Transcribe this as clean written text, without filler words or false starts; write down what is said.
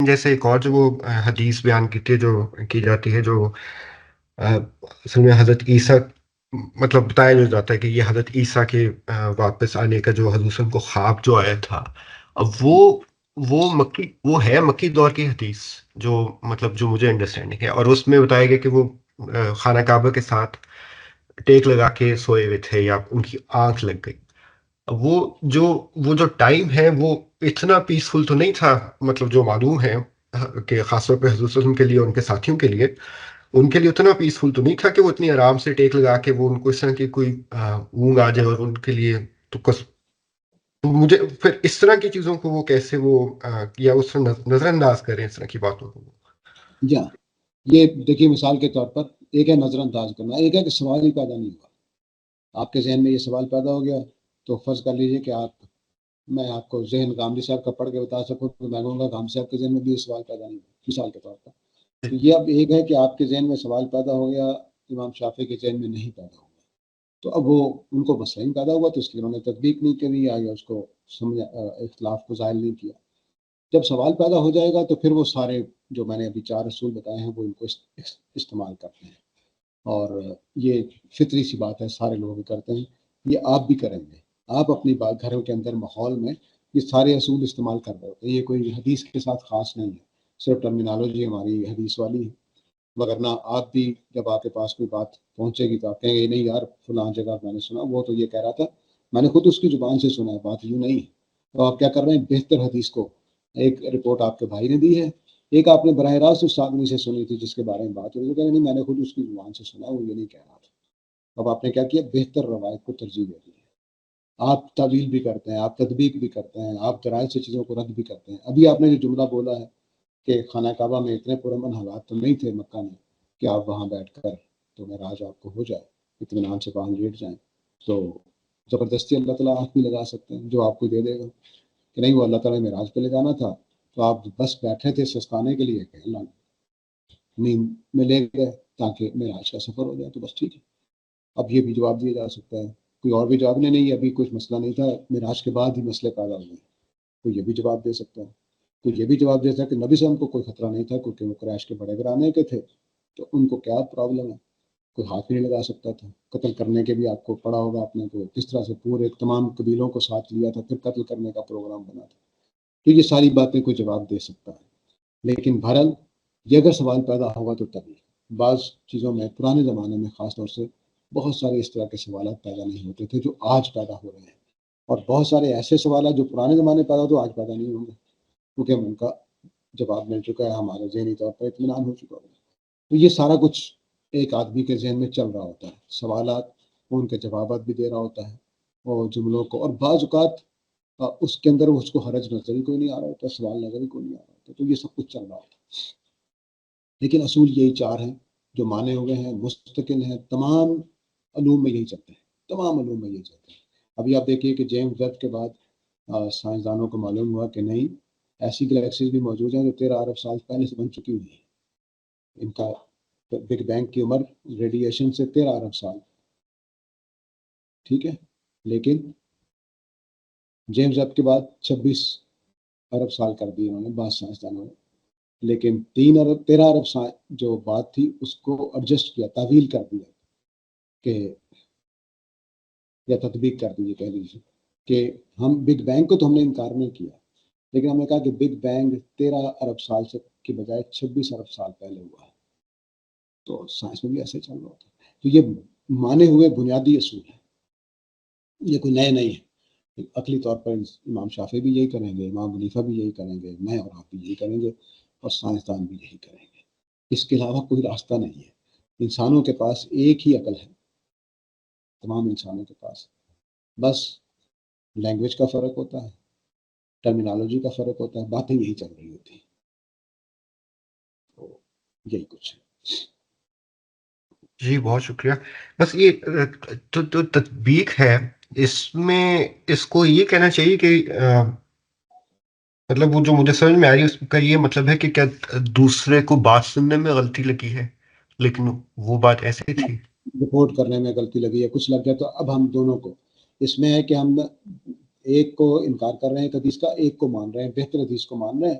جیسے ایک اور جو وہ حدیث بیان کی جاتی ہے، جو اصل میں حضرت عیسیٰ، مطلب بتایا جو جاتا ہے کہ یہ حضرت عیسیٰ کے واپس آنے کا جو حضور صلی اللہ علیہ وسلم کو خواب جو آیا تھا، اب وہ ہے مکی دور کی حدیث، جو مطلب جو مجھے انڈرسٹینڈنگ ہے، اور اس میں بتایا گیا کہ وہ خانہ کعبہ کے ساتھ ٹیک لگا کے سوئے ہوئے تھے، یا ان کی آنکھ لگ گئی۔ اب وہ جو ٹائم ہے وہ اتنا پیسفل تو نہیں تھا، مطلب جو معلوم ہے کہ خاص طور پہ حضور صلی اللہ علیہ وسلم کے لیے، ان کے ساتھیوں کے لیے، ان کے لیے اتنا پیسفل تو نہیں تھا کہ وہ اتنی آرام سے ٹیک لگا کے وہ ان کو اس طرح کی کوئی اونگ آ جائے اور ان کے لیے تو تو مجھے پھر اس طرح کی چیزوں کو وہ کیسے یا اس طرح نظر انداز کریں اس طرح کی باتوں کو۔ جی ہاں، یہ دیکھیے مثال کے طور پر ایک ہے نظر انداز کرنا، ایک ہے کہ سوال ہی پیدا نہیں ہوا، آپ کے ذہن میں یہ سوال پیدا ہو گیا، تو فرض کر لیجئے کہ میں آپ کو ذہن غامدی صاحب کا پڑھ کے بتا سکوں تو میں کہوں گا غامدی صاحب کے ذہن میں بھی یہ سوال پیدا نہیں ہوا، مثال کے طور پر۔ تو یہ اب ایک ہے کہ آپ کے ذہن میں سوال پیدا ہو گیا، امام شافعی کے ذہن میں نہیں پیدا ہوا، تو اب وہ ان کو مسئلہ نہیں پیدا ہوا، تو اس کی انہوں نے تطبیق نہیں کری یا اس کو اختلاف کو ظاہر نہیں کیا۔ جب سوال پیدا ہو جائے گا تو پھر وہ سارے جو میں نے ابھی 4 اصول بتائے ہیں وہ ان کو استعمال کرتے ہیں، اور یہ فطری سی بات ہے، سارے لوگ کرتے ہیں، یہ آپ بھی کریں گے، آپ اپنی گھروں کے اندر ماحول میں یہ سارے اصول استعمال کر رہے ہوتے ہیں، یہ کوئی حدیث کے ساتھ خاص نہیں ہے، صرف ٹرمینالوجی ہماری حدیث والی ہے، وگرنہ آپ بھی جب آپ کے پاس کوئی بات پہنچے گی تو آپ کہیں گے نہیں یار فلاں جگہ میں نے سنا، وہ تو یہ کہہ رہا تھا، میں نے خود اس کی زبان سے سنا ہے، بات یوں نہیں ہے۔ تو آپ کیا کر رہے ہیں، بہتر حدیث کو ایک رپورٹ آپ کے بھائی نے دی ہے، ایک آپ نے براہ راست اس آدمی سے سنی تھی جس کے بارے میں بات ہوئی، نہیں میں نے خود اس کی زبان سے سنا، وہ یہ نہیں کہہ رہا تھا۔ اب آپ نے کیا کیا، بہتر روایت کو ترجیح دے دی ہے۔ آپ تعویل بھی کرتے ہیں، آپ تطبیق بھی کرتے ہیں، آپ دلائل سے چیزوں کو رد بھی کرتے ہیں۔ ابھی آپ نے جو جملہ بولا ہے کہ خانہ کعبہ میں اتنے پرامن حالات تو نہیں تھے مکہ میں کہ آپ وہاں بیٹھ کر تو معراج آپ کو ہو جائے، اطمینان سے وہاں لیٹ جائیں، تو زبردستی اللہ تعالیٰ آنکھ بھی لگا سکتے ہیں جو آپ کو دے دے گا کہ نہیں وہ اللہ تعالیٰ معراج پہ لے جانا تھا، تو آپ بس بیٹھے تھے سستانے کے لیے کہ اللہ نیند میں لے گئے تاکہ معراج کا سفر ہو جائے، تو بس ٹھیک ہے۔ اب یہ بھی جواب دیا جا سکتا ہے، کوئی اور بھی جواب نہیں، ابھی کچھ مسئلہ نہیں تھا، معراج کے بعد ہی مسئلے پیدا ہوئے، کوئی یہ بھی جواب دے سکتا ہے، کوئی یہ بھی جواب دے سکتا ہے کہ نبی صلی اللہ علیہ وسلم کو کوئی خطرہ نہیں تھا کیونکہ وہ قریش کے بڑے گھرانے کے تھے، تو ان کو کیا پرابلم ہے، کوئی ہاتھ نہیں لگا سکتا تھا، قتل کرنے کے بھی آپ کو پڑا ہوگا، آپ نے کو کس طرح سے پورے تمام قبیلوں کو ساتھ لیا تھا، پھر قتل کرنے کا پروگرام بنا تھا، تو یہ ساری باتیں کوئی جواب دے سکتا ہے۔ لیکن بہرحال یہ اگر سوال پیدا ہوگا تو تبھی بعض چیزوں میں پرانے زمانے میں خاص طور سے بہت سارے اس طرح کے سوالات پیدا نہیں ہوتے تھے جو آج پیدا ہو رہے ہیں، اور بہت سارے ایسے سوالات جو پرانے زمانے پیدا تو آج پیدا نہیں ہوں گے کیونکہ ان کا جواب مل چکا ہے، ہمارے ذہنی طور پر اطمینان ہو چکا ہے۔ تو یہ سارا کچھ ایک آدمی کے ذہن میں چل رہا ہوتا ہے، سوالات ان کے جوابات بھی دے رہا ہوتا ہے اور جملوں کو، اور بعض اوقات اس کے اندر اس کو حرج نظر ہی کوئی نہیں آ رہا ہوتا، سوال نظر ہی کوئی نہیں آ رہا ہوتا، تو یہ سب کچھ چل رہا ہوتا ہے۔ لیکن اصول یہی 4 ہیں جو مانے ہوئے ہیں، مستقل ہیں، تمام علوم میں یہی چلتے ہیں، تمام علوم میں یہی چلتے ہیں۔ ابھی آپ دیکھیے کہ جیمز ویب کے بعد سائنسدانوں کو معلوم ہوا کہ نہیں، ایسی گلیکسیز بھی موجود ہیں جو 13 ارب سال پہلے سے بن چکی ہوئی ہیں، ان کا بگ بینگ کی عمر ریڈیشن سے 13 ارب سال، ٹھیک ہے، لیکن جیمز ویب کے بعد 26 ارب سال کر دی انہوں نے بعض سائنسدانوں نے، لیکن 13 ارب سال جو بات تھی اس کو ایڈجسٹ کیا، تعویل کر دیا کہ یا تطبیق کر دیجیے کہہ لیجیے کہ ہم بگ بینگ کو تو ہم نے انکار نہیں کیا، لیکن ہم نے کہا کہ بگ بینگ 13 ارب سال سے کی بجائے 26 ارب سال پہلے ہوا ہے، تو سائنس میں بھی ایسے چل رہا ہوتا ہے۔ تو یہ مانے ہوئے بنیادی اصول ہیں، یہ کوئی نئے نہیں ہے۔ عقلی طور پر امام شافعی بھی یہی کریں گے، امام حنیفہ بھی یہی کریں گے، میں اور آپ بھی یہی کریں گے، اور سائنسدان بھی یہی کریں گے، اس کے علاوہ کوئی راستہ نہیں ہے۔ انسانوں کے پاس ایک ہی عقل ہے، تمام انسانوں کے پاس، بس لینگویج کا فرق ہوتا ہے، ٹرمینالوجی کا فرق ہوتا ہے، باتیں یہی چل رہی ہوتی ہیں، تو یہی کچھ ہے۔ جی بہت شکریہ۔ بس یہ جو تطبیق ہے، اس میں اس کو یہ کہنا چاہیے کہ مطلب وہ جو مجھے سمجھ میں آ رہی ہے اس کا یہ مطلب ہے کہ کیا دوسرے کو بات سننے میں غلطی لگی ہے، لیکن وہ بات ایسے تھی۔ رپورٹ کرنے میں غلطی لگی ہے، کچھ لگ گیا، تو اب ہم دونوں کو اس میں ہے کہ ہم ایک کو انکار کر رہے ہیں حدیث کا، ایک کو مان رہے ہیں، بہتر حدیث کو مان رہے ہیں،